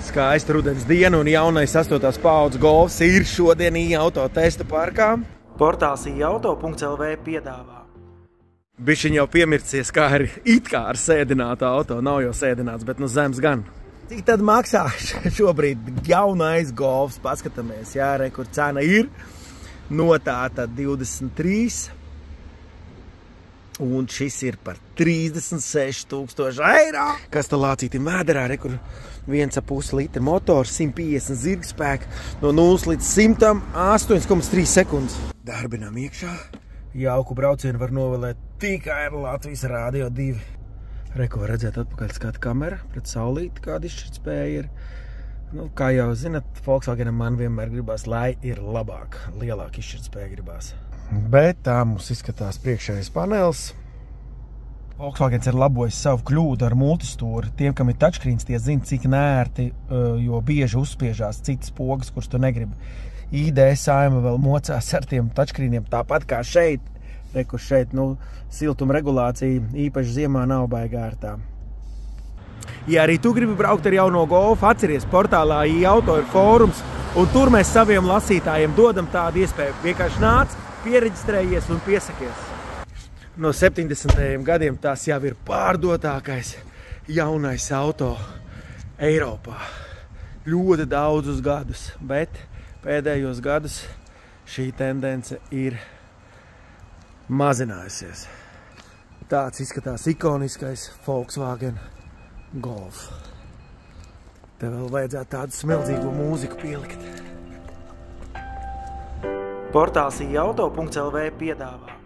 Skaista rudens diena un jaunais 8. paaudzes Golfs ir šodien i-auto testa parkā. Portāls i-auto.lv piedāvā. Bišķiņ jau piemircies, kā ar sēdinātu auto. Nav jau sēdināts, bet nu zems gan. Cik tad maksā šobrīd jaunais Golfs? Paskatāmies, jā, re, kur cena ir. Notāta 23. Un šis ir par 36,000 eiro. Kas tā lācītim vēderā, re, kur 1,5 litra motors, 150 zirgspēku, no 0 līdz 100, 8,3 sekundes. Darbinām iekšā. Jauku braucienu var novēlēt tikai ar Latvijas Rādio 2. Re, ko redzēt atpakaļ skata kamera, pret saulīti, kāda izšķirtspēja ir. Nu, kā jau zinat, Volkswagenam man vienmēr gribās, lai ir labāk, lielāk izšķirtspēja gribās. Bet tā mums izskatās priekšējais panelis. Volkswagens ir labojis savu kļūdu ar multistūri. Tiem, kam ir touchscreens, tie zina, cik nērti, jo bieži uzspiežās citas pogas, kuras tu negribi. ID saima vēl mocās ar tiem touchscreeniem, tāpat kā šeit. Kur šeit, nu, siltuma regulācija īpaši ziemā nav baigā ar tām. Ja arī tu gribi braukt ar jauno Golfu, atceries, portālā i-auto ir fórums, un tur mēs saviem lasītājiem dodam tādu iespēju. Vienkārši nāc, piereģistrējies un piesakies. No 70. gadiem tas jau ir pārdotākais jaunais auto Eiropā. Ļoti daudzus gadus, bet pēdējos gadus šī tendence ir mazinājusies. Tāds izskatās ikoniskais Volkswagen Golf. Te vēl vajadzētu tādu smeldzīgu mūziku pielikt. Portāls i-auto.lv piedāvā.